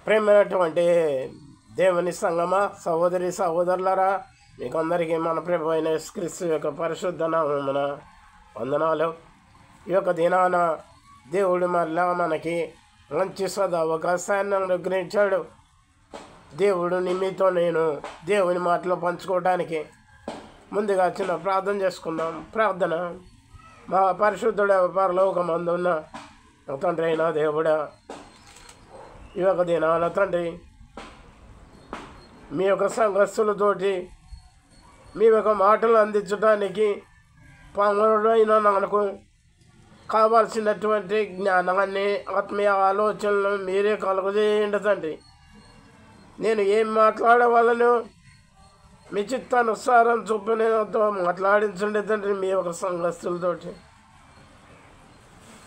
ప్రేమైనటువంటి దేవుని సంగమా, సహోదరి సహోదరులరా, మీకు అందరికీ మన ప్రభు అయిన యేసుక్రీస్తు యొక్క పరిశుద్ధ నామమున వందనాలు. ఈ యొక్క దినాన దేవుడు మళ్ళా మనకి మంచి అవకాశాన్ని అనుగ్రహించాడు. దేవుడు నిమితో నేను దేవుని మాటలు పంచుకోవడానికి ముందుగా చిన్న ప్రార్థన చేసుకుందాం. ప్రార్థన. మా పరిశుద్ధుడ పరలోకమందున్న తండ్రి అయిన దేవుడా, ఈ యొక్క దినాన తండ్రి మీ యొక్క సంఘస్థులతోటి మీ యొక్క మాటలు అందించడానికి పాముడైన నాకు కావాల్సినటువంటి జ్ఞానాన్ని, ఆత్మీయ ఆలోచనలు మీరే కలుగజేయండి తండ్రి. నేను ఏం మాట్లాడవాలను మీ చిత్తానుసారం చొప్పునతో మాట్లాడించండి తండ్రి. మీ యొక్క సంఘస్థులతోటి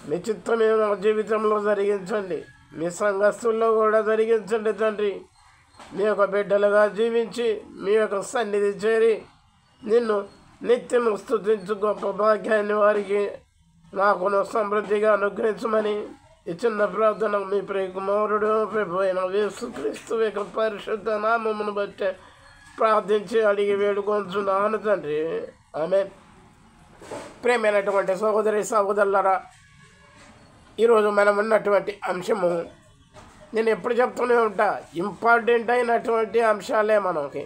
మీ చిత్తమే నా జీవితంలో జరిగించండి, మీ సంఘస్థుల్లో కూడా జరిగించండి తండ్రి. మీ యొక్క బిడ్డలుగా జీవించి మీ యొక్క సన్నిధి చేరి నిన్ను నిత్యం స్తుతించు గొప్ప భాగ్యాన్ని వారికి నాకును సమృద్ధిగా అనుగ్రహించమని ఈ చిన్న ప్రార్థన మీ ప్రియకుమారుడు ప్రభు అయిన యేసుక్రీస్తు యొక్క పరిశుద్ధ నామమును బట్టి ప్రార్థించి అడిగి వేడుకొంచున్నాను తండ్రి. ఆమేన్. ప్రేమైనటువంటి సహోదరి సహోదరులారా, ఈరోజు మనం ఉన్నటువంటి అంశము నేను ఎప్పుడు చెప్తూనే ఉంటా, ఇంపార్టెంట్ అయినటువంటి అంశాలే మనకి.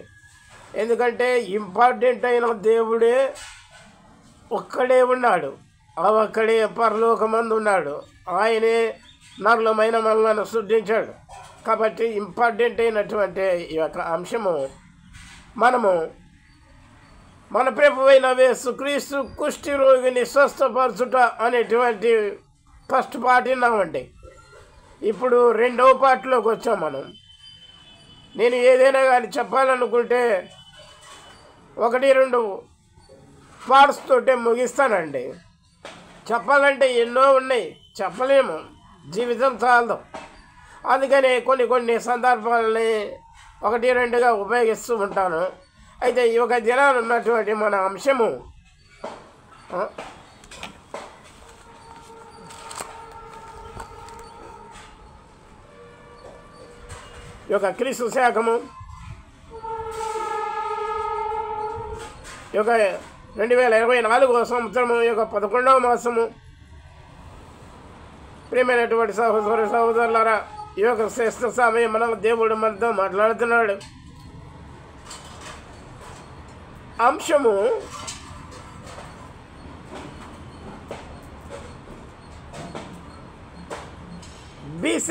ఎందుకంటే ఇంపార్టెంట్ అయిన దేవుడే ఒక్కడే ఉన్నాడు, ఒక్కడే పరలోకమందు ఉన్నాడు. ఆయనే నరులమైన మనలను సృష్టించాడు. కాబట్టి ఇంపార్టెంట్ అయినటువంటి ఈ యొక్క అంశము మనము మన ప్రభువైన యేసుక్రీస్తు కుష్టి రోగిని స్వస్థపరచుట అనేటువంటి ఫస్ట్ పార్ట్ విన్నామండి. ఇప్పుడు రెండవ పార్ట్లోకి వచ్చాం మనం. నేను ఏదైనా కానీ చెప్పాలనుకుంటే 1-2 పార్ట్స్ తోటే ముగిస్తానండి. చెప్పాలంటే ఎన్నో ఉన్నాయి, చెప్పలేము, జీవితం చాలదు. అందుకని కొన్ని సందర్భాలని 1-2గా ఉపయోగిస్తూ ఉంటాను. అయితే ఈ ఒక దినాలు ఉన్నటువంటి మన అంశము ఈ యొక్క క్రీస్తు శాఖము ఈ యొక్క 2024 సంవత్సరము యొక్క 11వ మాసము. ప్రియమైనటువంటి సహోదర సహోదరులారా, ఈ యొక్క శ్రేష్ఠ సమయం మన దేవుడు మనతో మాట్లాడుతున్నాడు. అంశము BC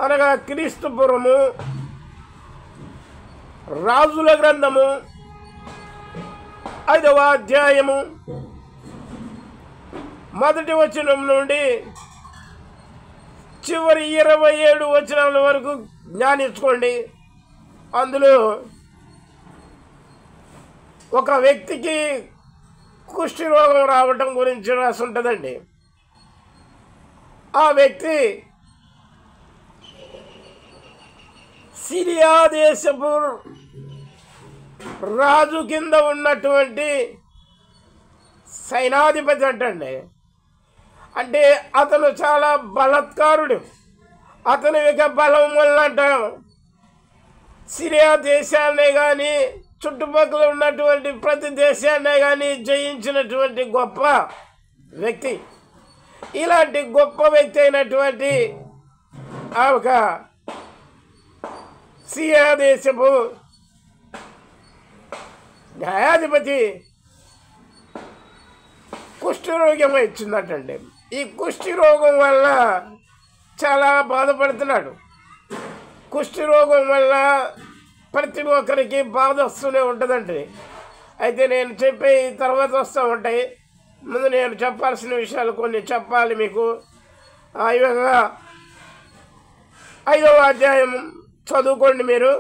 అనగా క్రీస్తు పూర్వము, రాజుల గ్రంథము 5వ అధ్యాయము 1వ వచనం నుండి చివరి 27 వచనాల వరకు ధ్యానించుకోండి. అందులో ఒక వ్యక్తికి కుష్టి రోగం రావటం గురించి రాసి ఉంటుందండి. ఆ వ్యక్తి సిరియా దేశపు రాజు కింద ఉన్నటువంటి సైనాధిపతి అంటండి. అంటే అతను చాలా బలత్కారుడు. అతని యొక్క బలం వల్ల అంట సిరియా దేశాన్నే కానీ చుట్టుపక్కల ఉన్నటువంటి ప్రతి దేశాన్నే కానీ జయించినటువంటి గొప్ప వ్యక్తి. ఇలాంటి గొప్ప వ్యక్తి అయినటువంటి ఆ ఒక సిరియా దేశపు న్యాయాధిపతి కుష్ఠరోగం వచ్చిందటండి. ఈ కుష్టి రోగం వల్ల చాలా బాధపడుతున్నాడు. కుష్టి రోగం వల్ల ప్రతి ఒక్కరికి బాధ వస్తూనే ఉంటుందండి. అయితే నేను చెప్పే తర్వాత వస్తూ ఉంటాయి. ముందు నేను చెప్పాల్సిన విషయాలు కొన్ని చెప్పాలి మీకు. ఈ విధంగా 5వ అధ్యాయం చదువుకోండి మీరు.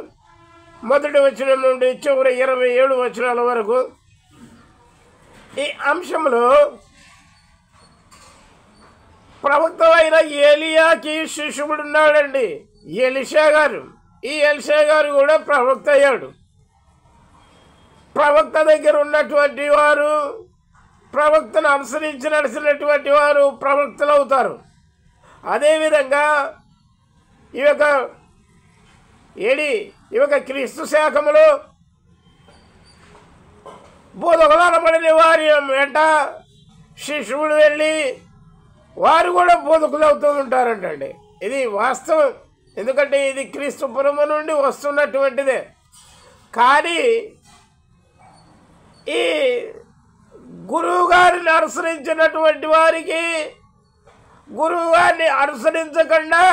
1వ వచనం నుండి చివరి 27 వచనాల వరకు. ఈ అంశంలో ప్రవక్త అయిన ఏలియాకి శిష్యుడు ఉన్నాడండి, ఎలీషా గారు. ఈ ఎలీషా గారు కూడా ప్రవక్త అయ్యాడు. ప్రవక్త దగ్గర ఉన్నటువంటి వారు, ప్రవక్తను అనుసరించి నడిచినటువంటి వారు ప్రవక్తలు అవుతారు. అదేవిధంగా ఈ యొక్క క్రీస్తు శాఖములో బోధకులు అనబడిన వారి వెంట శిష్యుడు వెళ్ళి వారు కూడా బోధకులు అవుతూ ఉంటారంటండి. ఇది వాస్తవం, ఎందుకంటే ఇది క్రీస్తు పురము నుండి వస్తున్నటువంటిదే. కానీ ఈ గురువు గారిని అనుసరించినటువంటి వారికి, గురువు గారిని అనుసరించకుండా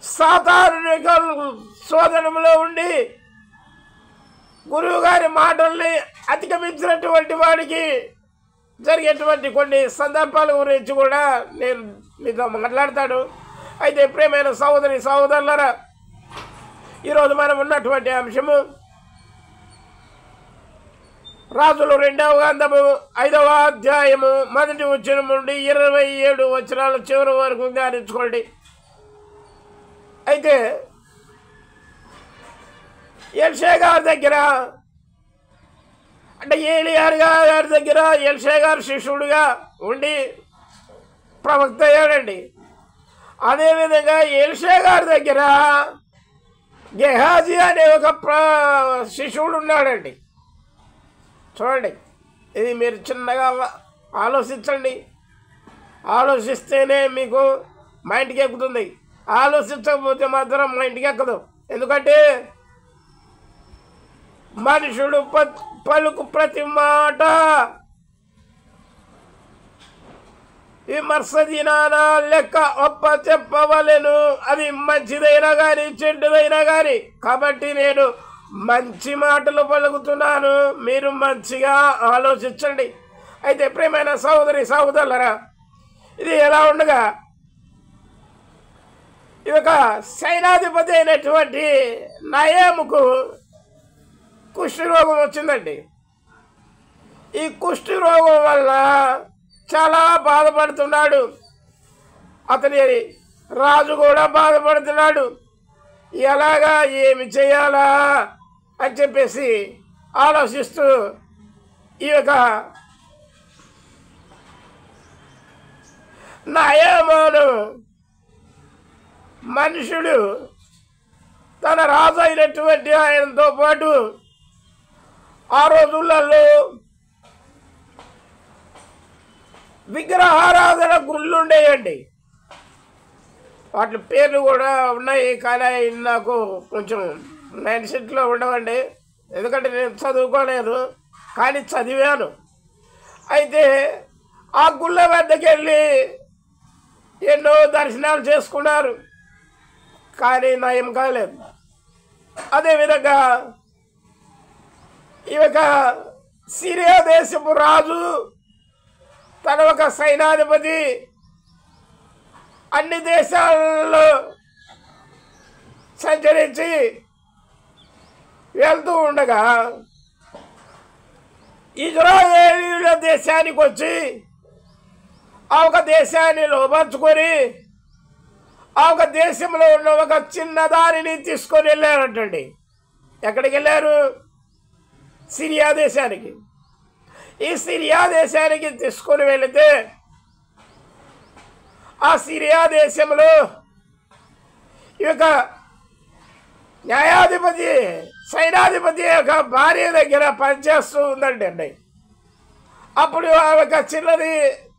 సాతాను శోధనలో ఉండి గురువు గారి మాటల్ని అతిక్రమించినటువంటి వాడికి జరిగేటువంటి కొన్ని సందర్భాల గురించి కూడా నేను మీతో మాట్లాడతాను. అయితే ప్రియమైన సహోదరి సహోదరులారా, ఈరోజు మనం ఉన్నటువంటి అంశము రాజులు 2వ గ్రంథము 5వ అధ్యాయము 1వ వచనం నుండి 27 వచనాల చివరి వరకు ధ్యానించుకోండి. అయితే ఎల్షా గారి దగ్గర, అంటే ఏలియా గారి దగ్గర ఎల్షా గారు శిష్యుడిగా ఉండి ప్రవక్త అయ్యాడండి. అదేవిధంగా ఎల్షా గారి దగ్గర గెహాజీ అనే ఒక శిష్యుడు ఉన్నాడండి. చూడండి, ఇది మీరు చిన్నగా ఆలోచించండి. ఆలోచిస్తేనే మీకు మైండ్కి ఎక్కుతుంది, ఆలోచించకపోతే మాత్రం మైండ్కి ఎక్కదు. ఎందుకంటే మనుషుడు పలుకు ప్రతి మాట విమర్శ దినాన లెక్క ఒప్ప చెప్పవలెను, అది మంచిదైనా కానీ చెడ్డదైనా కానీ. కాబట్టి నేను మంచి మాటలు పలుకుతున్నాను, మీరు మంచిగా ఆలోచించండి. అయితే ప్రియమైన సహోదరి సహోదరులారా, ఇది ఎలా ఉండగా ఈ యొక్క సైనాధిపతి అయినటువంటి నయాముకు కుష్టి రోగం వచ్చిందండి. ఈ కుష్టి రోగం వల్ల చాలా బాధపడుతున్నాడు. అతని రాజు కూడా బాధపడుతున్నాడు. ఎలాగా ఏమి చేయాలా అని చెప్పేసి ఆలోచిస్తూ ఈ యొక్క నయమాను మనుషుడు తన రాజు అయినటువంటి ఆయనతో పాటు ఆ రోజులలో విగ్రహారాధన గుళ్ళు ఉండేయండి. వాటి పేర్లు కూడా ఉన్నాయి, కానీ నాకు కొంచెం మైండ్ సెట్లో ఉండవండి, ఎందుకంటే నేను చదువుకోలేదు, కానీ చదివాను. అయితే ఆ గుళ్ళ వద్దకు వెళ్ళి ఎన్నో దర్శనాలు చేసుకున్నారు, కానీ నయం కాలేదు. అదేవిధంగా ఈ యొక్క సిరియా దేశపు రాజు తన ఒక సైనాధిపతి అన్ని దేశాలలో సంచరించి వెళ్తూ ఉండగా ఇజ్రాయేలీయుల దేశానికి వచ్చి ఆ ఒక దేశాన్ని లోపరుచుకొని ఆ ఒక దేశంలో ఉన్న ఒక చిన్నదానిని తీసుకొని వెళ్ళారంటండి. ఎక్కడికి వెళ్ళారు? సిరియా దేశానికి. ఈ సిరియా దేశానికి తీసుకొని వెళితే ఆ సిరియా దేశంలో ఈ యొక్క న్యాయాధిపతి సైనాధిపతి యొక్క భార్య దగ్గర పనిచేస్తూ ఉందండి. అప్పుడు ఆ యొక్క చిన్నది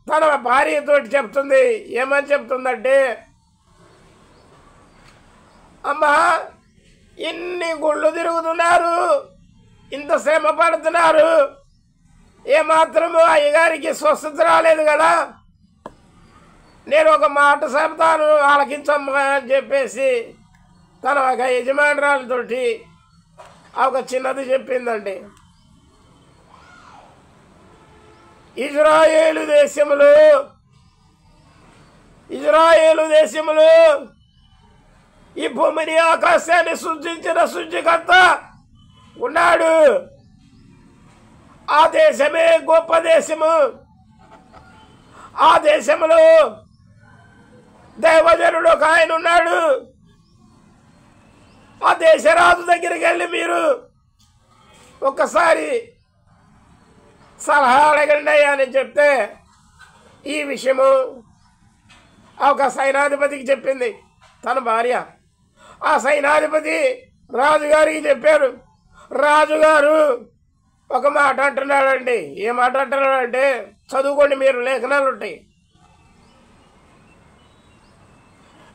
తన భార్యతో చెప్తుంది. ఏమని చెప్తుందంటే, అమ్మా, ఇన్ని గుళ్ళు తిరుగుతున్నారు, ఇంత శ్రమ పడుతున్నారు, ఏమాత్రము అయ్యగారికి స్వస్థత రాలేదు కదా, నేను ఒక మాట చెప్తాను ఆలకించమ్మా అని చెప్పేసి తన ఒక యజమానురాలతోటి ఆ ఒక చిన్నది చెప్పిందండి. ఇజ్రాయేలు దేశములో ఈ భూమిని ఆకాశాన్ని సృష్టించిన సృష్టికర్త ఉన్నాడు. ఆ దేశమే గొప్ప దేశము. ఆ దేశంలో దైవజనుడు ఒక ఆయన ఉన్నాడు. ఆ దేశరాజు దగ్గరికి వెళ్ళి మీరు ఒక్కసారి సలహా అడగండి అని చెప్తే ఈ విషయము ఒక సైనాధిపతికి చెప్పింది. తన భార్య. ఆ సైనాధిపతి రాజుగారికి చెప్పారు. రాజుగారు ఒక మాట అంటున్నాడండి. ఏ మాట అంటున్నాడంటే, చదువుకోండి మీరు, లేఖనాలు ఉంటాయి.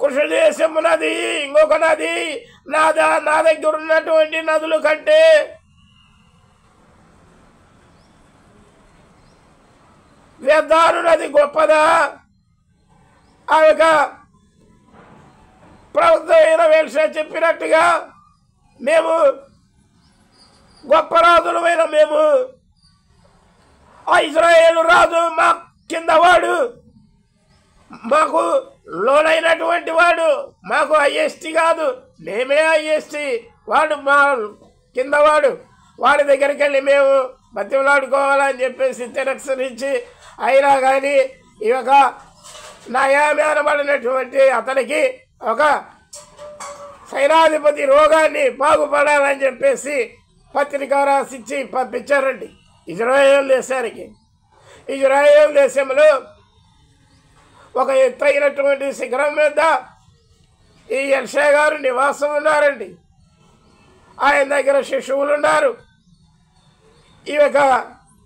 కుషదేశము నది ఇంకొక నది నా దగ్గర ఉన్నటువంటి నదుల కంటే వ్యర్థాను నది గొప్పదా? ఆ యొక్క ప్రవక్త అయిన ఎలీషా చెప్పినట్టుగా మేము గొప్ప రాజులమైన మేము, ఆ ఇజ్రాయేలు రాజు మా కిందవాడు, మాకు లోనైనటువంటి వాడు, మాకు ఐఎస్టీ కాదు, మేమే ఐఎస్టీ, వాడు మా కిందవాడు, వాడి దగ్గరికి వెళ్ళి మేము బతిమలాడుకోవాలని చెప్పేసి తిరస్కరించి, అయినా కానీ ఈ యొక్క నయామి అనబడినటువంటి అతనికి ఒక సైనాధిపతి రోగాన్ని బాగుపడాలని చెప్పేసి పత్రిక రాసిచ్చి పంపించారండి ఇజ్రాయేల్ దేశానికి. ఇజ్రాయేల్ దేశంలో ఒక ఎత్తైనటువంటి శిఖరం మీద ఈ ఎలీషా గారు నివాసం ఉన్నారండి. ఆయన దగ్గర శిశువులు ఉన్నారు. ఈ యొక్క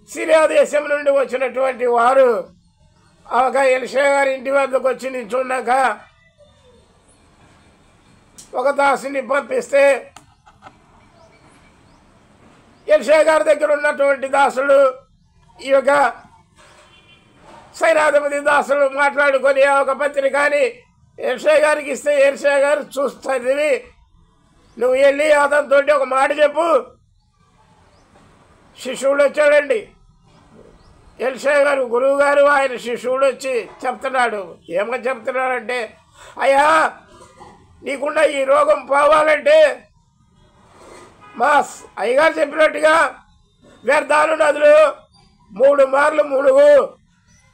సిరియా దేశం నుండి వచ్చినటువంటి వారు ఒక ఎలీషా గారి ఇంటి వద్దకు వచ్చి నిల్చున్నాక ఒక దాసుని పంపిస్తే, ఎలీషా గారి దగ్గర ఉన్నటువంటి దాసుడు ఈ యొక్క సైనాధిపతి దాసుడు మాట్లాడుకొని ఆ ఒక పత్రికని ఎలీషా గారికి ఇస్తే, ఎలీషా గారు చూస్తుంది, నువ్వు వెళ్ళి అతనితో ఒక మాట చెప్పు. శిష్యుడు వచ్చాడండి. ఎలీషా గారు గురువు గారు ఆయన శిష్యుడు వచ్చి చెప్తున్నాడు. ఏమని చెప్తున్నాడంటే, అయ్యా నీకున్న ఈ రోగం పోవాలంటే మా అయ్యగారు చెప్పినట్టుగా వ్యర్థాలు నదులు 3 మార్లు మునుగు,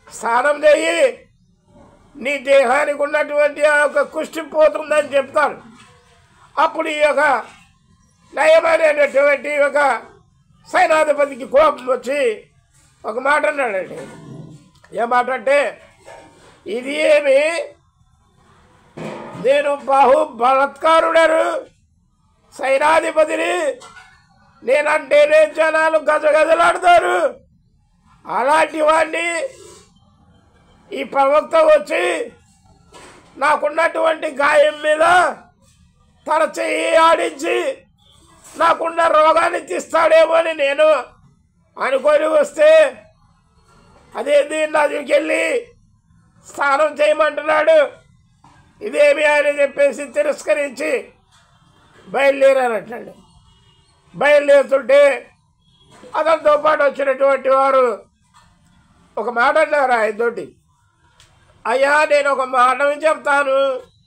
స్నానం చేయి, నీ దేహానికి ఉన్నటువంటి ఆ యొక్క కుష్టి పోతుందని చెప్తాను. అప్పుడు ఈ యొక్క నయమైనటువంటి ఒక సైనాధిపతికి కోపం వచ్చి ఒక మాట అన్నాడండి. ఏ మాట అంటే, ఇది ఏమి, నేను బలాత్కారుడను, సైనాధిపతిని, నేనంటేనే జనాలు గజగజలాడతారు, అలాంటి వాడిని ఈ ప్రవక్త వచ్చి నాకున్నటువంటి గాయం మీద తన చెయ్యి ఆడించి నాకున్న రోగాన్ని తీస్తాడేమో అని నేను అనుకొని వస్తే, అదేంటి నదికి వెళ్ళి స్నానం చేయమంటున్నాడు, ఇదేమి అని చెప్పేసి తిరస్కరించి బయలుదేరారంటాడు. బయలుదేరుతుంటే అతనితో పాటు వచ్చినటువంటి వారు ఒక మాట అన్నారు ఆయనతోటి, అయ్యా నేను ఒక మాట చెప్తాను,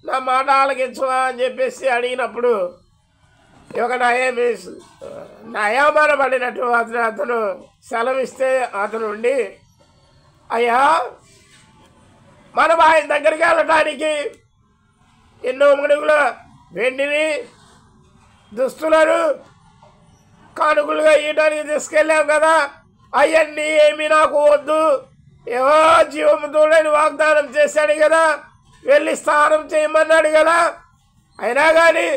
నా మాట ఆలకించవా అని చెప్పేసి అడిగినప్పుడు ఒక నయమనబడినట్టు అతను సెలవిస్తే అతను ఉండి, అయ్యా మనం ఆయన దగ్గరికి వెళ్ళటానికి ఎన్నో మణుగుల వెండిని దుస్తులను కానుకలుగా ఇవ్వడానికి తీసుకెళ్ళాం కదా, అవన్నీ ఏమీ నాకు వద్దు, ఏవో జీవముతోడని వాగ్దానం చేశాడు కదా, వెళ్ళి స్నానం చేయమన్నాడు కదా, అయినా కానీ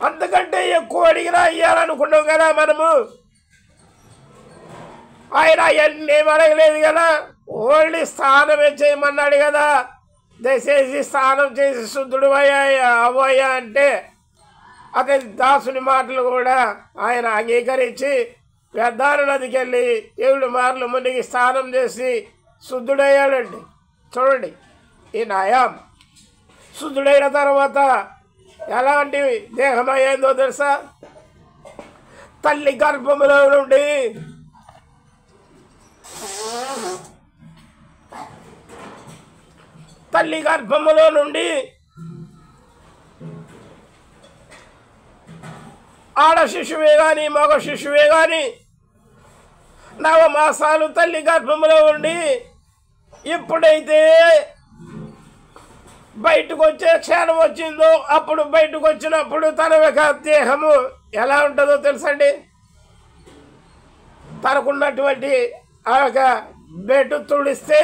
అంతకంటే ఎక్కువ అడిగినా ఇవ్వాలనుకున్నాం కదా మనము, ఆయన అవన్నీ ఏమి అడగలేదు కదా, ఓన్లీ స్నానమే చేయమన్నాడు కదా, దయచేసి స్నానం చేసి శుద్ధుడు అవ్వయ్యా అంటే అతని దాసుని మాటలు కూడా ఆయన అంగీకరించి వ్యర్థాలు నదికి వెళ్ళి 7 మార్లు మునిగి స్నానం చేసి శుద్ధుడయ్యాడండి. చూడండి ఈ నయం శుద్ధుడైన తర్వాత ఎలాంటి దేహం అయ్యిందో తెలుసా? తల్లి గర్భములో నుండి ఆడ శిశువే కానీ మగ శిశువే కానీ 9 మాసాలు తల్లి గర్భంలో ఉండి ఎప్పుడైతే బయటకు వచ్చే క్షణం వచ్చిందో అప్పుడు బయటకు వచ్చినప్పుడు తన యొక్క దేహము ఎలా ఉంటుందో తెలుసండి? తనకున్నటువంటి ఆ యొక్క బెడ్ తుడిస్తే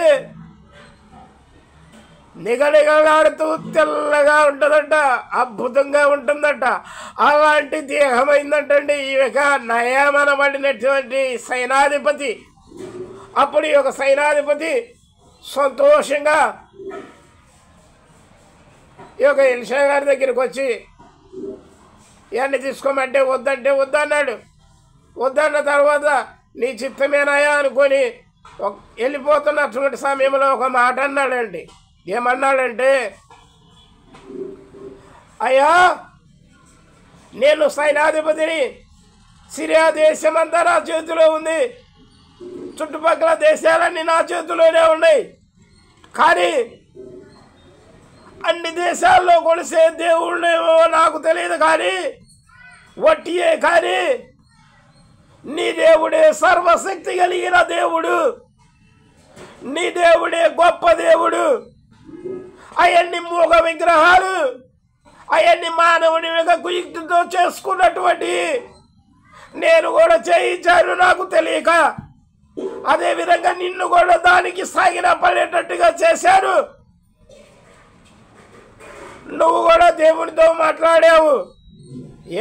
నిగనిగలాడుతూ తెల్లగా ఉంటుందంట, అద్భుతంగా ఉంటుందంట. అలాంటి దేహమైందంటండి ఈ యొక్క నయమనబడినటువంటి సైనాధిపతి. అప్పుడు ఈ యొక్క సైనాధిపతి సంతోషంగా ఈ యొక్క ఎలీషా గారి దగ్గరికి వచ్చి ఇవన్నీ తీసుకోమంటే వద్దంటే వద్దన్నాడు. వద్దన్న తర్వాత నీ చిత్తమేనాయా అనుకొని వెళ్ళిపోతున్నటువంటి సమయంలో ఒక మాట అన్నాడండి. ఏమన్నాడంటే, అయ్యా నేను సైనాధిపతిని, సిరియా దేశమంతా నా చేతిలో ఉంది, చుట్టుపక్కల దేశాలన్నీ నా చేతిలోనే ఉన్నాయి. కానీ అన్ని దేశాల్లో కొలిసే దేవుళ్ళేమో నాకు తెలియదు, కానీ వట్టియే. కానీ నీ దేవుడే సర్వశక్తి కలిగిన దేవుడు, నీ దేవుడే గొప్ప దేవుడు. అవన్నీ మూగ విగ్రహాలు, అవన్నీ మానవుని యొక్క కుయుక్తితో చేసుకున్నటువంటి నేను కూడా చేయించాను నాకు తెలియక. అదేవిధంగా నిన్ను కూడా దానికి సాగిన పడేటట్టుగా చేశాను. నువ్వు కూడా దేవునితో మాట్లాడావు.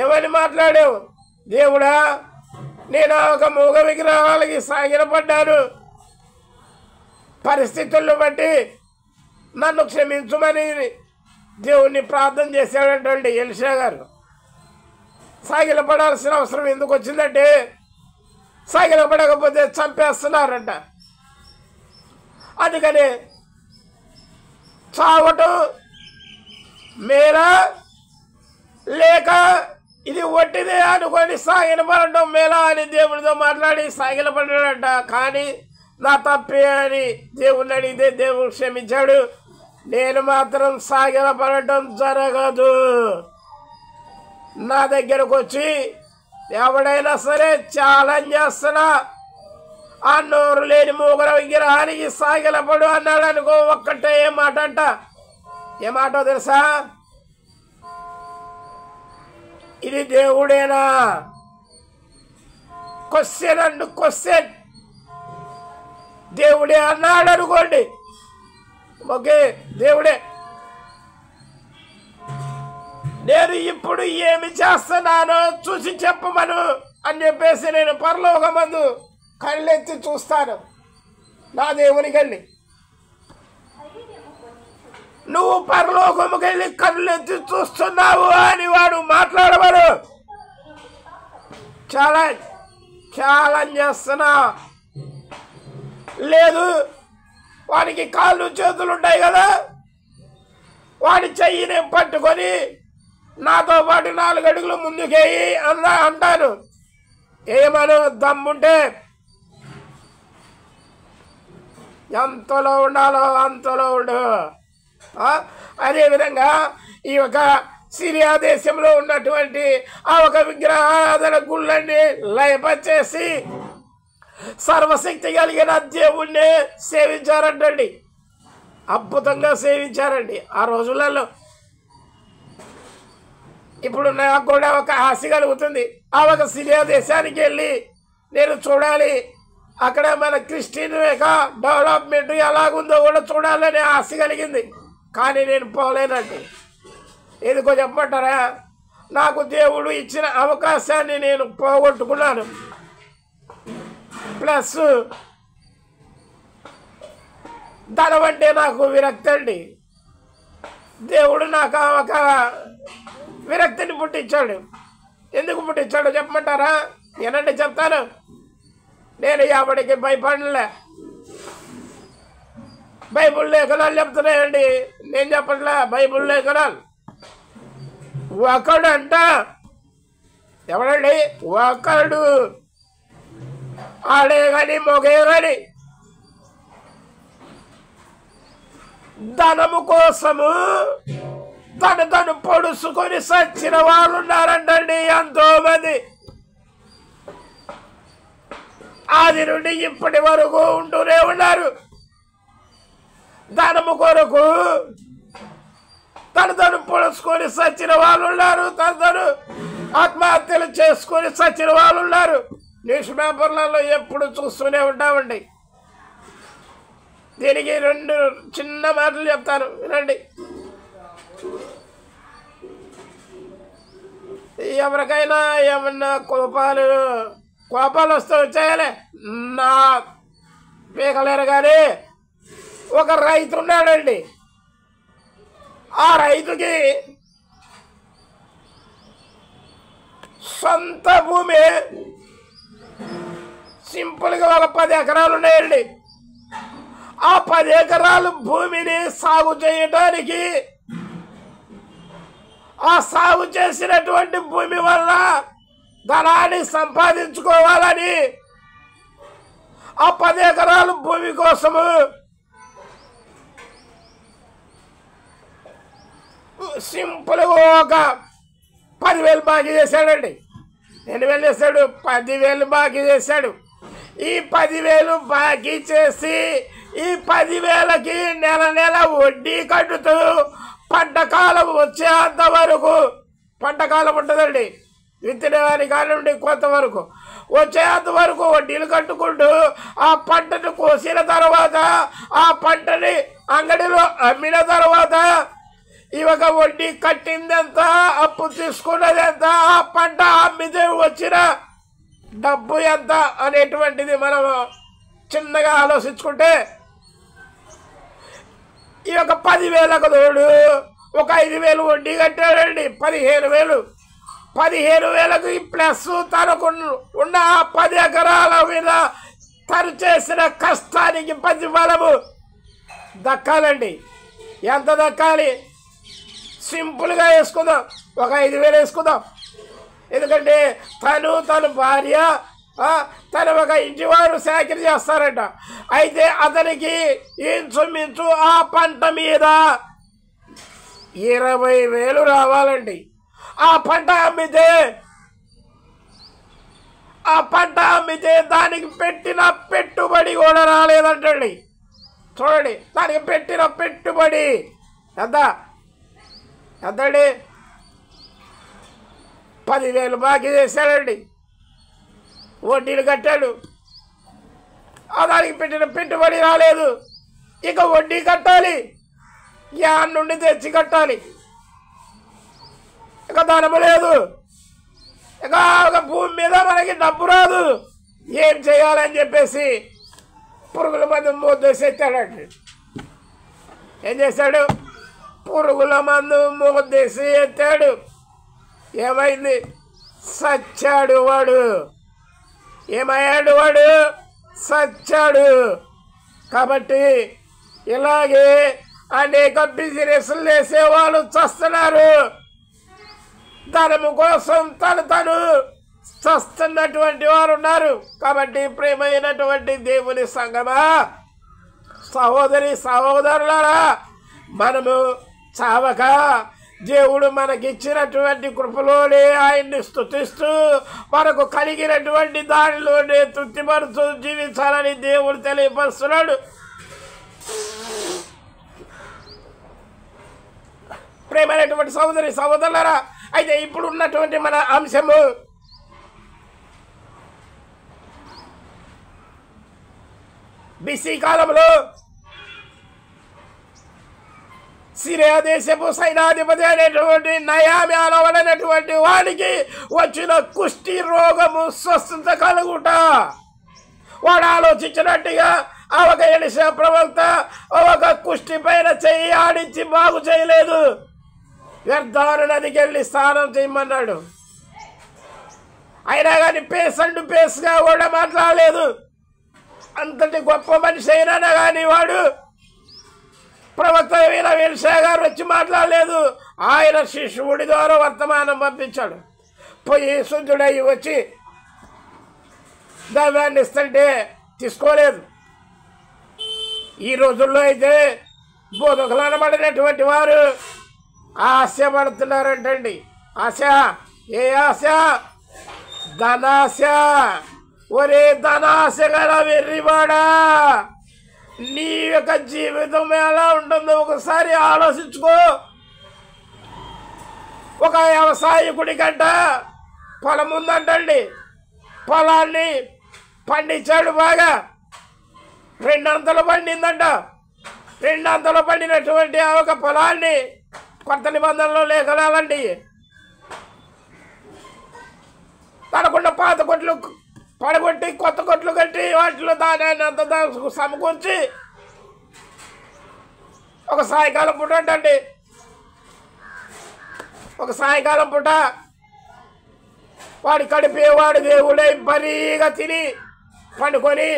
ఏమని మాట్లాడావు? దేవుడా, నేను ఒక మూగ విగ్రహాలకి సాగినపడ్డాను, పరిస్థితులను బట్టి నన్ను క్షమించమని దేవుణ్ణి ప్రార్థన చేశాడంటండి ఎలీషా గారు. సాగిలపడాల్సిన అవసరం ఎందుకు వచ్చిందంటే, సాగిలపడకపోతే చంపేస్తున్నారంట. అందుకని చావటం మేలా లేక ఇది ఒట్టిదే అనుకొని సాగిలపడటం మేలా అని దేవుడితో మాట్లాడి సాగిలపడ్డాడంట. కానీ నా తప్పే అని దేవుణ్ణి అడిగితే దేవుడు క్షమించాడు. నేను మాత్రం సాగిలపడటం జరగదు. నా దగ్గరకు వచ్చి ఎవడైనా సరే ఛాలెంజ్ చేస్తున్నా, ఆ నోరు లేని మూగర విగ్రహానికి సాగిలపడు అన్నాడు అనుకో, ఒక్కటే ఏ మాట అంట. ఏ మాటో తెలుసా? ఇది దేవుడేనా? Question and question. దేవుడే అన్నాడు అనుకోండి, ఓకే దేవుడే. నేను ఇప్పుడు ఏమి చేస్తున్నానో చూసి చెప్పమను అని చెప్పేసి నేను పరలోకమందు కళ్ళెత్తి చూస్తాను నా దేవునికి వెళ్ళి. నువ్వు పరలోకముకి వెళ్ళి కళ్ళెత్తి చూస్తున్నావు అని వాడు మాట్లాడవరు. ఛాలెంజ్ చేస్తున్నా. లేదు, వాడికి కాళ్ళు చేతులు ఉంటాయి కదా, వాడి చెయ్యిని పట్టుకొని నాతో పాటు 4 అడుగులు ముందుకేయి అంటాను. ఏమను? దమ్ముంటే ఎంతలో ఉండాలో అంతలో ఉండు. అదేవిధంగా ఈ యొక్క సిరియా దేశంలో ఉన్నటువంటి ఆ ఒక విగ్రహారాధన గుళ్ళని లయపరిచేసి సర్వశక్తి కలిగిన దేవుణ్ణి సేవించారంటండి. అద్భుతంగా సేవించారండి ఆ రోజులలో. ఇప్పుడు నాకు కూడా ఒక ఆశ కలుగుతుంది, ఆ ఒక సిరియా దేశానికి వెళ్ళి నేను చూడాలి, అక్కడ మన క్రిస్టియన్ యొక్క డెవలప్మెంట్ ఎలాగుందో కూడా చూడాలనే ఆశ కలిగింది. కానీ నేను పోలేనండి. ఎందుకో చెప్పమంటారా? నాకు దేవుడు ఇచ్చిన అవకాశాన్ని నేను పోగొట్టుకున్నాను. ప్లస్ ధనం అంటే నాకు విరక్తి అండి. దేవుడు నాకు ఒక విరక్తిని పుట్టించాడు. ఎందుకు పుట్టించాడో చెప్పమంటారా? ఏనండి చెప్తాను. నేను ఎవడికి భయపడలే. బైబుల్ లేఖనాలు చెప్తున్నాయండి, నేను చెప్పట్లే. బైబుల్ లేఖనాలు. ఒకడంట, ఎవడండి? ఒకడు, ఆడే కానీ మొగే కానీ ధనము కోసము తను పొడుచుకొని సచ్చిన వాళ్ళు ఉన్నారంటండి ఎంతో మంది. ఆది నుండి ఇప్పటి వరకు ఉంటూనే ఉన్నారు. ధనము కొరకు తను పొడుచుకొని సచ్చిన వాళ్ళు ఉన్నారు. తను ఆత్మహత్యలు చేసుకొని సచ్చిన వాళ్ళు ఉన్నారు. న్యూస్ పేపర్లలో ఎప్పుడు చూస్తూనే ఉంటామండి. దీనికి 2 చిన్న మాటలు చెప్తాను, వినండి. ఎవరికైనా ఏమన్నా కోపాలు వస్తే వచ్చాయలే, నా పీకలేరు. కానీ ఒక రైతు ఉన్నాడండి. ఆ రైతుకి సొంత భూమి సింపుల్గా ఒక 10 ఎకరాలు ఉన్నాయండి. ఆ 10 ఎకరాలు భూమిని సాగు చేయడానికి, ఆ సాగు చేసినటువంటి భూమి వల్ల ధనాన్ని సంపాదించుకోవాలని ఆ 10 ఎకరాలు భూమి కోసము సింపుల్గా ఒక 10,000 బాకీ చేశాడండి. 2,000 చేశాడు, 10,000 బాకీ చేశాడు. ఈ 10,000 బాకీ చేసి ఈ 10,000కి నెల నెల వడ్డీ కట్టుతూ పంటకాలం వచ్చేంత వరకు, పంటకాలం ఉంటుందండి, విత్తనాన్ని కానివ్వండి కొంతవరకు వచ్చేంత వరకు వడ్డీలు కట్టుకుంటూ ఆ పంటను కోసిన తర్వాత, ఆ పంటని అంగడిలో అమ్మిన తర్వాత ఇవక వడ్డీ కట్టింది ఎంత, అప్పు తీసుకున్నది ఎంత, ఆ పంట అమ్మితే వచ్చిన డబ్బు ఎంత అనేటువంటిది మనం చిన్నగా ఆలోచించుకుంటే, ఈ యొక్క 10,000కు తోడు ఒక 5,000 వడ్డీ కట్టాడండి. 15,000. 15,000కి ప్లస్ తనకు ఉన్న 10 ఎకరాల మీద తను చేసిన కష్టానికి ప్రతిఫలము దక్కాలండి. ఎంత దక్కాలి? సింపుల్గా వేసుకుందాం, ఒక 5,000 వేసుకుందాం. ఎందుకంటే తన భార్య, తన ఒక ఇంటివారు చాకరీ చేస్తారట. అయితే అతనికి ఇంచుమించు ఆ పంట మీద 20,000 రావాలండి. ఆ పంట అమ్మితే దానికి పెట్టిన పెట్టుబడి కూడా రాలేదంటండి. చూడండి, దానికి పెట్టిన పెట్టుబడి ఎంతండి? 10,000 బాకీ చేశాడండి, వడ్డీలు కట్టాడు, దానికి పెట్టిన పెట్టుబడి రాలేదు. ఇక వడ్డీ కట్టాలి, యాన్ నుండి తెచ్చి కట్టాలి. ఇక ధనము లేదు, ఇక ఒక భూమి మీద మనకి డబ్బు రాదు. ఏం చేయాలని చెప్పేసి పురుగుల మందు మూద్దేసి ఎత్తాడండి. ఏం చేశాడు? పురుగుల మందు మూద్దేసి ఎత్తాడు. ఏమైంది? సచ్చాడు వాడు. ఏమయ్యాడు వాడు? సచ్చాడు. కాబట్టి ఇలాగే అనేక బిజినెస్లు వేసేవాళ్ళు చస్తున్నారు. ధనము కోసం తను చస్తున్నటువంటి వారు ఉన్నారు. కాబట్టి ప్రేమైనటువంటి దేవుని సంగమా, సహోదరి సహోదరులారా, మనము చావక దేవుడు మనకిచ్చినటువంటి కృపలోనే ఆయన్ని స్తుతిస్తూ మనకు కలిగినటువంటి దానిలోనే తృప్తిపడుతూ జీవించాలని దేవుడు తెలియపరుస్తున్నాడు. ప్రేమైనటువంటి సహోదరి సహోదరులారా, అయితే ఇప్పుడు ఉన్నటువంటి మన అంశము బిసి కాలంలో సిరియా దేశపు సైనాధిపతి అనేటువంటి నయామి అనవలైనటువంటి వాడికి వచ్చిన కుష్టి రోగము స్వస్థత కలుగుట. వాడు ఆలోచించినట్టుగా ఒక ఎలీషా ప్రవక్త ఒక కుష్టి పైన చెయ్యి ఆడించి బాగు చేయలేదు. వ్యర్థాను నదికి వెళ్ళి స్నానం చేయమన్నాడు. అయినా కానీ పేస్గా కూడా మాట్లాడలేదు. అంతటి గొప్ప మనిషి అయినా కానీ వాడు ప్రవక్త ఎలీషా గారు వచ్చి మాట్లాడలేదు. ఆయన శిష్యుడి ద్వారా వర్తమానం పంపించాడు. పోయి శుద్ధుడై వచ్చి దైవాన్ని ఇస్తుంటే తీసుకోలేదు. ఈ రోజుల్లో అయితే బోధకులు అనబడినటువంటి వారు ఆశపడుతున్నారంటండి. ఆశ, ఏ ఆశ? ధనాశ. ఒరే ధనాశ గల వెర్రివాడా, నీ యొక్క జీవితం ఎలా ఉంటుందో ఒకసారి ఆలోచించుకో. ఒక వ్యవసాయకుడి కంట పొలం ఉందంటండి. పొలాన్ని పండించాడు బాగా. రెండంతలు పండిందంట. రెండంతలు పండినటువంటి ఆ ఒక పొలాన్ని కొత్త నిబంధనలో లేఖనాలండి పడకుండా పాత కొట్లు పడగొట్టి కొత్త కొట్లు కట్టి వాటిలో దాని అంత సమకూర్చి ఒక సాయంకాలం పూట అంటండి, ఒక సాయంకాలం పూట వాడి కడిపేవాడు దేవుడై బరీగా తిని పండుకొని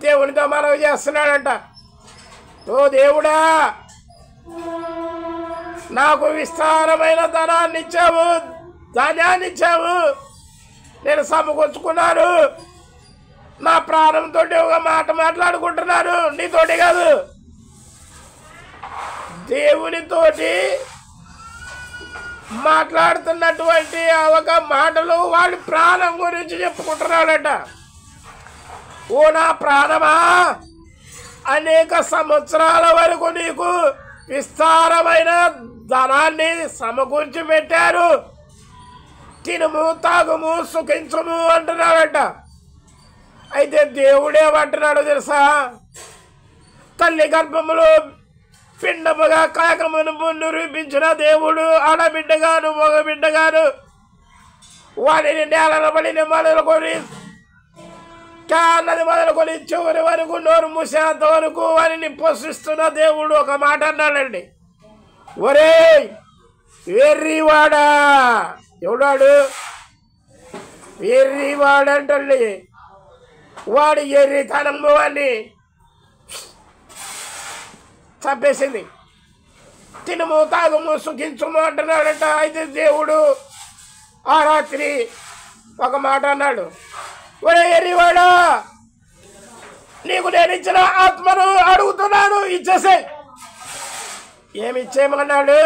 దేవునితో మనవి చేస్తున్నాడంట. ఓ దేవుడా, నాకు విస్తారమైన ధనాన్ని ఇచ్చావు, ధాన్యాన్ని ఇచ్చావు, నేను సమకూర్చుకున్నాను, నా ప్రాణంతో ఒక మాట మాట్లాడుకుంటున్నాను, నీతోటి కాదు దేవునితోటి మాట్లాడుతున్నటువంటి ఆ ఒక మాటలు వాడి ప్రాణం గురించి చెప్పుకుంటున్నాడట. ఓ నా ప్రాణమా, అనేక సంవత్సరాల వరకు నీకు విస్తారమైన ధనాన్ని సమకూర్చి పెట్టారు, తినుము తాగుము సుఖించుము అంటున్నాడట. అయితే దేవుడేమంటున్నాడు తెలుసా? తల్లి గర్భములో పిండముగా కాకమును నిరూపించిన దేవుడు ఆడబిడ్డగాను మగబిడ్డగాను వాడిని నేలను పడిని మొదలుకొని కాన్నది మొదలుకొని చివరి వరకు నోరు మూసేంత వరకు వారిని పోషిస్తున్న దేవుడు ఒక మాట అన్నాడండి. ఒరే వెర్రివాడా, ఎవడాడు? వెర్రివాడంటండి. వాడి ఎర్రితనము అని చంపేసింది. తినుము తాగుము సుఖించుము అంటున్నాడంట. అయితే దేవుడు ఆ రాత్రి ఒక మాట అన్నాడు, ఒరే ఎర్రివాడా, నీకు నేను ఇచ్చిన ఆత్మను అడుగుతున్నాను, ఇచ్చేసాయి. ఏమి ఇచ్చేయమన్నాడు?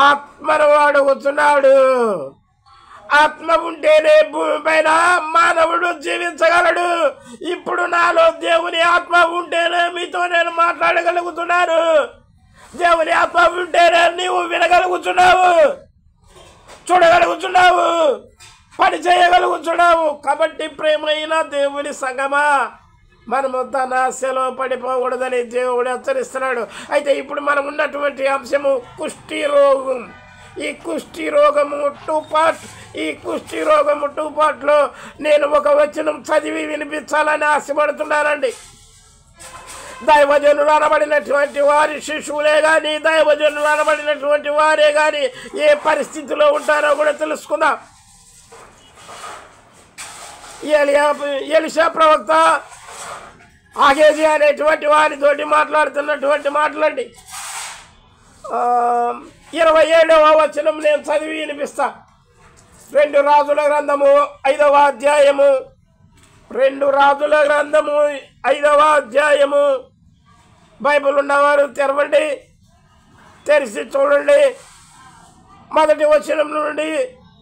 ఆత్మను అడుగుతున్నాడు. ఆత్మ ఉంటేనే భూమి పైన మానవుడు జీవించగలడు. ఇప్పుడు నాలో దేవుని ఆత్మ ఉంటేనే మీతో నేను మాట్లాడగలుగుతున్నాను. దేవుని ఆత్మ ఉంటేనే నీవు వినగలుగుతున్నావు, చూడగలుగుతున్నావు, పని చేయగలుగుతున్నావు. కాబట్టి ప్రేమైన దేవుని సంగమా, మనము తన ఆశలో పడిపోకూడదని దేవుడు హెచ్చరిస్తున్నాడు. అయితే ఇప్పుడు మనం ఉన్నటువంటి అంశము కుష్టి రోగం. ఈ కుష్టి రోగము 2 పార్ట్. ఈ కుష్టి రోగము 2 పార్ట్లో నేను ఒక వచనం చదివి వినిపించాలని ఆశపడుతున్నానండి. దైవజనులు అనబడినటువంటి వారి శిశువులే కానీ, దైవజనులు అనబడినటువంటి వారే కానీ ఏ పరిస్థితిలో ఉంటారో కూడా తెలుసుకుందాం. ఎలీషా ప్రవక్త ఆగేజీ అనేటువంటి వారితోటి మాట్లాడుతున్నటువంటి మాటలండి. 27వ వచనం నేను చదివి వినిపిస్తా. 2 రాజుల గ్రంథము 5వ అధ్యాయము, 2 రాజుల గ్రంథము 5వ అధ్యాయము. బైబిల్ ఉన్నవారు తెరవండి, తెరిచి చూడండి. మొదటి వచనం నుండి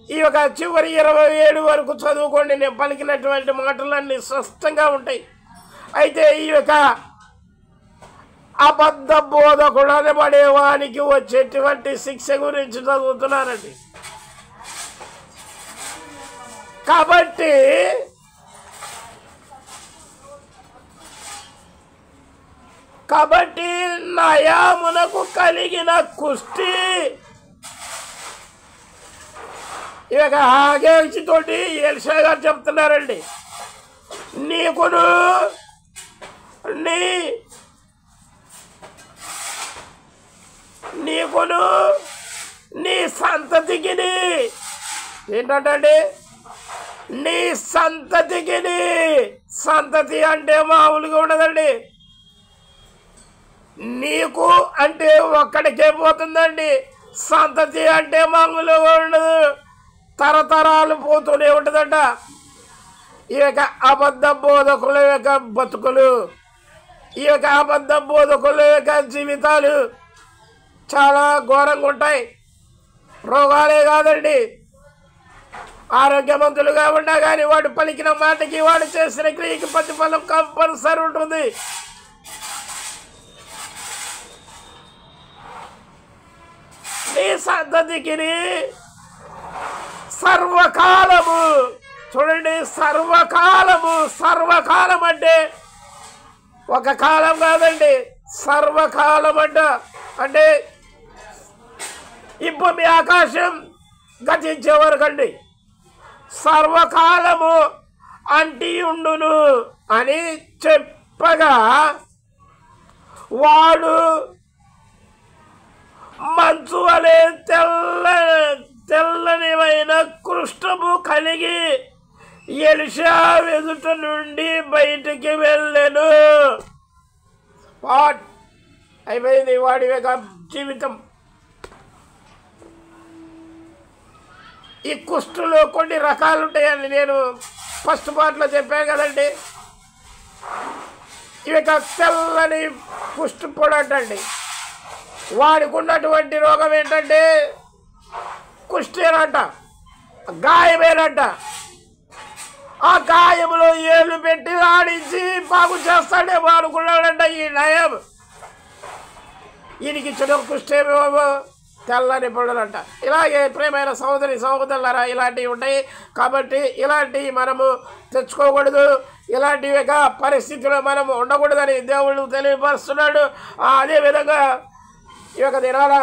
ఈ యొక్క చివరి 27 వరకు చదువుకోండి. నేను పలికినటువంటి మాటలన్నీ స్పష్టంగా ఉంటాయి. అయితే ఈ యొక్క అబద్ధ బోధకుడు అనబడేవానికి వచ్చేటువంటి శిక్ష గురించి చదువుతున్నానండి. కాబట్టి నయామునకు కలిగిన కుష్టి ఇక ఆగేసితోటి ఎలీషా గారు చెప్తున్నారండి, నీకును నీ సంతతికి, ఏంటంటే నీ సంతతికి, సంతతి అంటే మామూలుగా ఉండదండి. నీకు అంటే ఒక్కడికే పోతుందండి. సంతతి అంటే మామూలుగా ఉండదు, తరతరాలు పోతూనే ఉంటుందంట. ఈ యొక్క అబద్ధ బోధకుల యొక్క బతుకులు, ఈ యొక్క అబద్ధ బోధకుల యొక్క జీవితాలు చాలా ఘోరంగా ఉంటాయి. రోగాలే కాదండి, ఆరోగ్యవంతులుగా ఉన్నా కానీ వాడు పలికిన మాటకి, వాడు చేసిన క్రియకి ప్రతిఫలం కంపల్సరీ ఉంటుంది. నీ సంతతికి సర్వకాలము చూడండి, సర్వకాలము. సర్వకాలం అంటే ఒక కాలం కాదండి, సర్వకాలం అంటే ఈ భూమి ఆకాశం గతించే వరకండి. సర్వకాలము అంటియుండును అని చెప్పగా వాడు మంచు వలె తెల్లనివైన కృష్ణము కలిగి ఎలీషా ఎదుట నుండి బయటికి వెళ్ళెను. అయిపోయింది వాడి యొక్క జీవితం. ఈ కుష్టులో కొన్ని రకాలు ఉంటాయండి. నేను ఫస్ట్ పార్ట్లో చెప్పాను కదండి. ఇవి తెల్లని కుష్టు పొడి అంటండి. వాడికి ఉన్నటువంటి రోగం ఏంటంటే కుష్ఠేనంట, గాయమేనంట. ఆ గాయములో ఏళ్ళు పెట్టి ఆడించి బాగు చేస్తాడేమో అనుకున్నాడంట ఈ నయం. ఈయనకి ఇచ్చిన కుష్ఠేమేమో తెల్లని పొడులంట. ఇలాగే ప్రేమైన సహోదరి సహోదరులారా, ఇలాంటివి ఉంటాయి. కాబట్టి ఇలాంటివి మనము తెచ్చుకోకూడదు. ఇలాంటి యొక్క పరిస్థితిలో మనము ఉండకూడదని దేవుడు తెలియపరుస్తున్నాడు. అదేవిధంగా ఈ యొక్క దినాల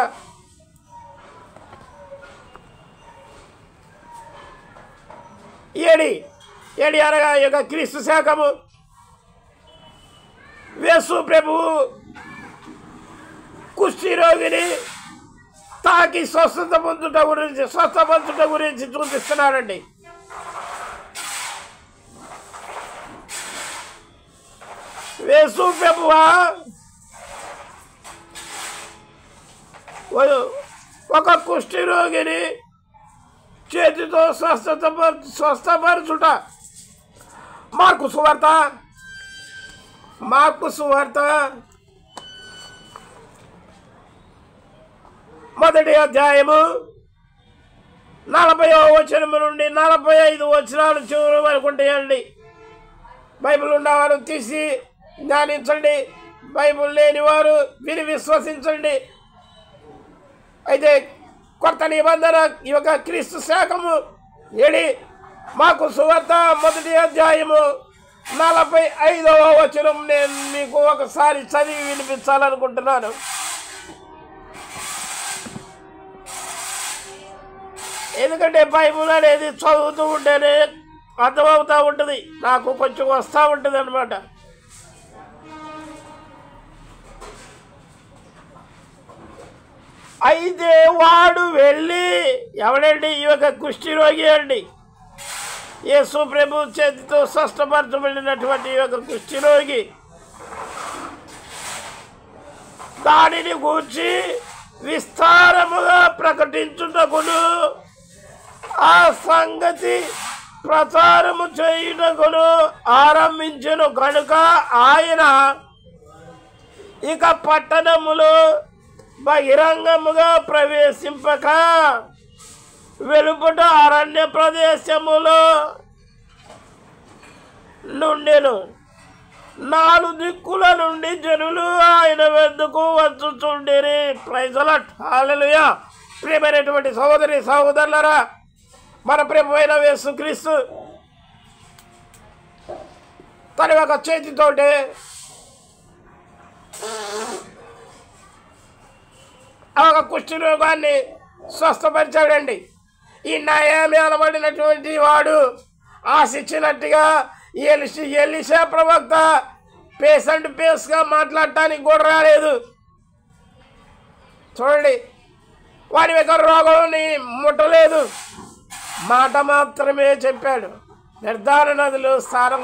ఏడి అనగా ఈ యొక్క క్రీస్తు శాఖము యేసు ప్రభువు కుష్ఠీ రోగిని తాకి స్వస్థపరచుట గురించి చూపిస్తున్నాడండి. యేసు ప్రభువా ఒక కుష్ఠీ రోగిని చేతితో స్వస్థపరచుట. మార్కు సువార్త మొదటి అధ్యాయము 40వ వచనం నుండి 45 వచనాలు చివరి వరకు ఉంటాయండి. బైబిల్ ఉన్నవారు తీసి ధ్యానించండి, బైబిల్ లేని వారు విని విశ్వసించండి. అయితే కొత్త నిబంధన ఈ యొక్క క్రీస్తు శాఖము మాకు సువార్త మొదటి అధ్యాయము 45వ వచనం నేను మీకు ఒకసారి చదివి వినిపించాలనుకుంటున్నాను. ఎందుకంటే బైబుల్ అనేది చదువుతూ ఉంటేనే అర్థమవుతూ ఉంటుంది, నాకు కొంచెం వస్తూ ఉంటుంది అన్నమాట. అయితే వాడు వెళ్ళి, ఎవడండి? ఈ యొక్క కుష్ఠీ రోగి అండి. యేసు ప్రభు చేతితో స్వస్థపరచబడినటువంటి ఈ యొక్క కుష్ఠీ రోగి దానిని గూర్చి విస్తారముగా ప్రకటించుటకును ఆ సంగతి ప్రచారము చేయుటకును ఆరంభించెను కనుక ఆయన ఇక పట్టణములో బహిరంగముగా ప్రవేశింపక వెలుపట అరణ్య ప్రదేశములో నుండెను. 4 దిక్కుల నుండి జనులు ఆయన వద్దకు వచ్చుచుండిరి. ప్రైజ్ ది లార్డ్, హల్లెలూయా. ప్రియమైనటువంటి సహోదరి సహోదరులారా, మన ప్రభువైన యేసుక్రీస్తు తన యొక్క చేతితోటే ఒక కుష్ఠీ రోగాన్ని స్వస్థపరిచాడండి. ఈ నయామి అనబడినటువంటి వాడు ఆశించినట్టుగా ఎలీషా ప్రవక్త పేస్గా మాట్లాడటానికి కూడా రాలేదు. చూడండి, వాడి యొక్క రోగాన్ని ముట్టలేదు, మాట మాత్రమే చెప్పాడు. నిర్ధారణలో స్నానం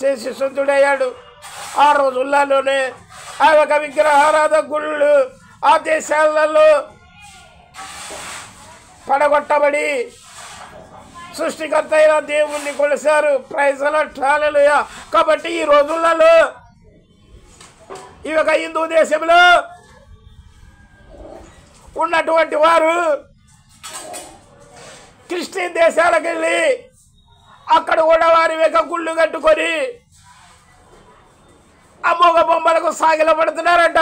చేసి శుద్ధుడయ్యాడు. ఆ రోజుల్లోనే ఆ యొక్క విగ్రహారాధ గుళ్ళు ఆ దేశాలలో పడగొట్టబడి సృష్టికర్త అయిన దేవుణ్ణి కొలిశారు. ప్రైజ్ ది లార్డ్, హల్లెలూయా. కాబట్టి ఈ రోజులలో ఈ యొక్క హిందూ దేశంలో ఉన్నటువంటి వారు క్రిస్టియన్ దేశాలకు వెళ్ళి అక్కడ కూడా వారి యొక్క గుళ్ళు కట్టుకొని అమోఘ బొమ్మలకు సాగిలపడుతున్నారంట.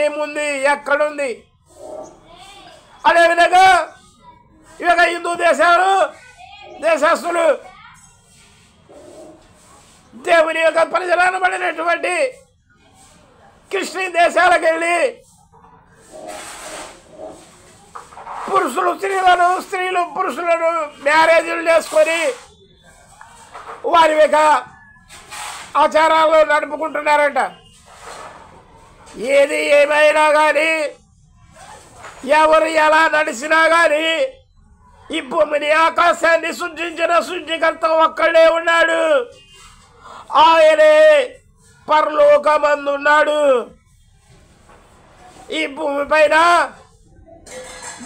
ఏముంది, ఎక్కడుంది? అదేవిధంగా ఇక హిందూ దేశస్తులు దేవుని యొక్క ప్రజలు అనబడినటువంటి క్రిస్టియన్ దేశాలకు వెళ్ళి పురుషులు స్త్రీలు పురుషులను మ్యారేజీలు చేసుకొని వారి యొక్క ఆచారాలు నడుపుకుంటున్నారంట. ఏది ఏమైనా కానీ ఎవరు ఎలా నడిచినా కానీ ఈ భూమిని ఆకాశాన్ని సృష్టించిన సృష్టికర్త ఒక్కడే ఉన్నాడు. ఆయనే పరలోకమందున్నాడు. ఈ భూమి పైన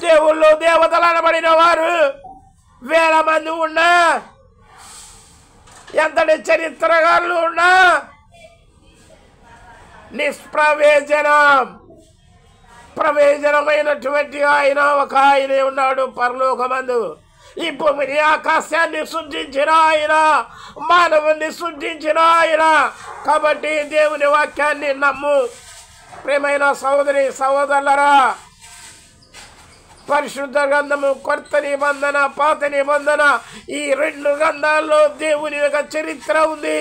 దేవుళ్ళు దేవతలు అనబడిన వారు వేల మంది ఉన్నా, ఎంతటి చరిత్రగాళ్ళు ఉన్నా ప్రవేశనమైనటువంటి ఆయన ఒక ఆయనే ఉన్నాడు పరలోకమందు. ఈ భూమిని ఆకాశాన్ని సృష్టించిన ఆయన, మానవుని సృష్టించిన ఆయన. కాబట్టి దేవుని వాక్యాన్ని నమ్ము ప్రియమైన సహోదరి సహోదరులరా. పరిశుద్ధ గ్రంథము, కొత్త నిబంధన, పాత నిబంధన, ఈ రెండు గ్రంథాల్లో దేవుని యొక్క చరిత్ర ఉంది.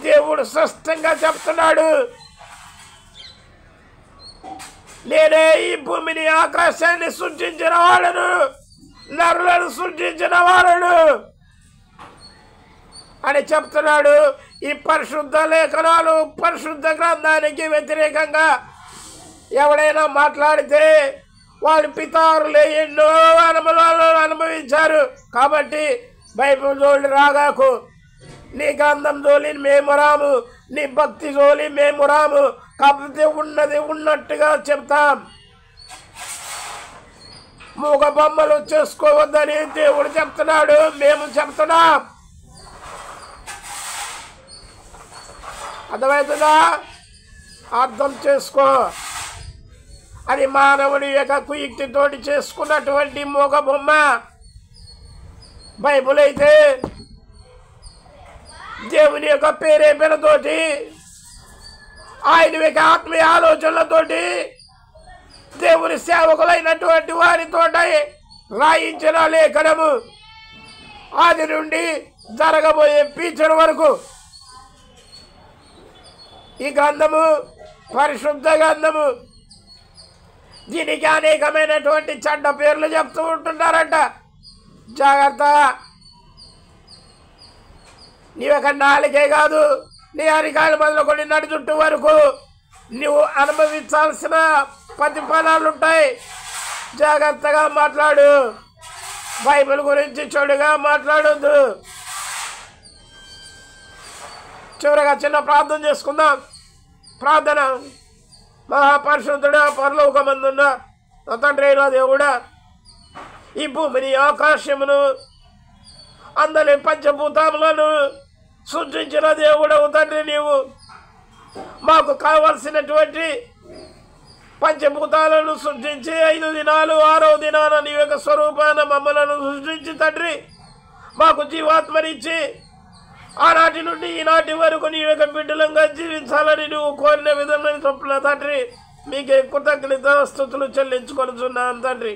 దేవుడు స్పష్టంగా చెప్తున్నాడు, నేనే ఈ భూమిని ఆకాశాన్ని సృష్టించిన వాళ్ళను, నరులను సృష్టించిన వాళ్ళను అని చెప్తున్నాడు. ఈ పరిశుద్ధ లేఖనాలు, పరిశుద్ధ గ్రంథానికి వ్యతిరేకంగా ఎవడైనా మాట్లాడితే వాళ్ళ పితారులే ఎన్నో అనుభవాలు అనుభవించారు. కాబట్టి బైబిల్ జోలి రాగాకు, నీ గ్రంథం జోలి మేము రాము, నీ భక్తి జోలి మేము రాము. కాకపోతే ఉన్నది ఉన్నట్టుగా చెప్తాం. మూగ బొమ్మలు చేసుకోవద్దని దేవుడు చెప్తున్నాడు, మేము చెప్తున్నాం. అర్థమవుతుందా? అర్థం చేసుకో. అది మానవుడి యొక్క కుయుక్తితోటి చేసుకున్నటువంటి మూగ బొమ్మ. బైబుల్ అయితే దేవుని యొక్క ప్రేరేపణతోటి, ఆయన యొక్క ఆత్మీయ ఆలోచనలతోటి, దేవుని సేవకులైనటువంటి వారితో రాయించిన లేఖనము. ఆది నుండి జరగబోయే ఫ్యూచర్ వరకు ఈ గ్రంథము పరిశుద్ధ గ్రంథము. దీనికి అనేకమైనటువంటి చెడ్డ పేర్లు చెప్తూ ఉంటున్నారంట. జాగ్రత్త. నీ యొక్క నాలుగే కాదు, నీ అరికాలు మొదలుకొని నడి చుట్టూ వరకు నువ్వు అనుభవించాల్సిన ప్రతిఫలాలు ఉంటాయి. జాగ్రత్తగా మాట్లాడు. బైబిల్ గురించి చెడుగా మాట్లాడొద్దు. చివరగా చిన్న ప్రార్థన చేసుకుందాం. ప్రార్థన. మహాపరిశుద్ధుడా, పరలోకమందున్న నా తండ్రి అయిన దేవుడా, ఈ భూమిని ఆకాశమును అందరి పంచభూతములను సృష్టించిన దేవుడవు తండ్రి. నీవు మాకు కావలసినటువంటి పంచభూతాలను సృష్టించి 5 దినాలు 6వ దినాన నీ యొక్క స్వరూపాన మమ్మలను సృష్టించి తండ్రి మాకు జీవాత్మనిచ్చి ఆనాటి నుండి ఈనాటి వరకు నీ యొక్క బిడ్డలంగా జీవించాలని నువ్వు కోరిన విధమైన చొప్పున తండ్రి మీకే కృతజ్ఞత స్తుతులు చెల్లించుకొనుచున్నాను తండ్రి.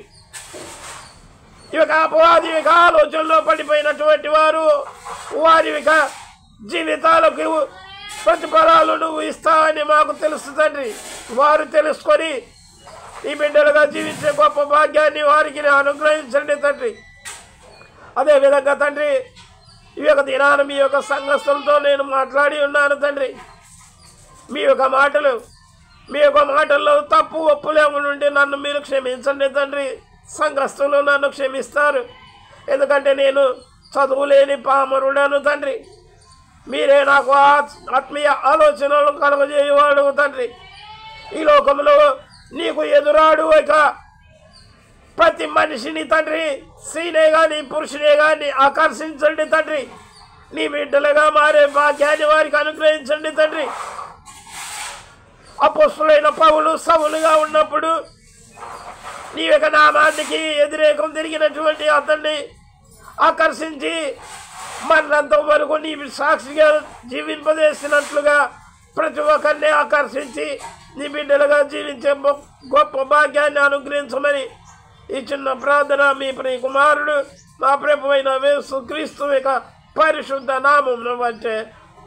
ఈ యొక్క అపవాది యొక్క ఆలోచనలో పడిపోయినటువంటి వారు, వారి యొక్క జీవితాలకు ప్రతిఫలాలు నువ్వు ఇస్తావని మాకు తెలుసు తండ్రి. వారు తెలుసుకొని ఈ బిడ్డలుగా జీవించే గొప్ప భాగ్యాన్ని వారికి అనుగ్రహించండి తండ్రి. అదేవిధంగా తండ్రి, ఈ యొక్క దినాన మీ యొక్క సంఘస్థులతో నేను మాట్లాడి ఉన్నాను తండ్రి. మీ యొక్క మాటల్లో తప్పు ఒప్పులేము నుండి నన్ను మీరు క్షమించండి తండ్రి. సంఘస్థులు నన్ను క్షమిస్తారు, ఎందుకంటే నేను చదువులేని పామరుడను తండ్రి. మీరే నాకు ఆత్మీయ ఆలోచనలు కలుగజేయవాడు తండ్రి. ఈ లోకంలో నీకు ఎదురాడు ఇక ప్రతి మనిషిని తండ్రి, స్త్రీనే కానీ పురుషునే కానీ ఆకర్షించండి తండ్రి. నీ బిడ్డలుగా మారే భాగ్యాన్ని వారికి అనుగ్రహించండి తండ్రి. అపోస్తులైన పౌలు సౌలుగా ఉన్నప్పుడు నీ యొక్క నామానికి వ్యతిరేకం తిరిగినటువంటి అతన్ని ఆకర్షించి మనంత వరకు నీ సాక్షిగా జీవింపజేసినట్లుగా ప్రతి ఒక్కరిని ఆకర్షించి నీ బిడ్డలుగా జీవించే గొప్ప భాగ్యాన్ని అనుగ్రహించమని ఈ చిన్న ప్రార్థన మీ ప్రియ కుమారుడు మా ప్రభు అయిన యేసుక్రీస్తు యొక్క పరిశుద్ధ నామమును బట్టి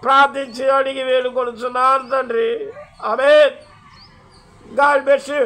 ప్రార్థించి అడిగి వేడుకొనుచున్నాను తండ్రి. ఆమేన్. God bless you.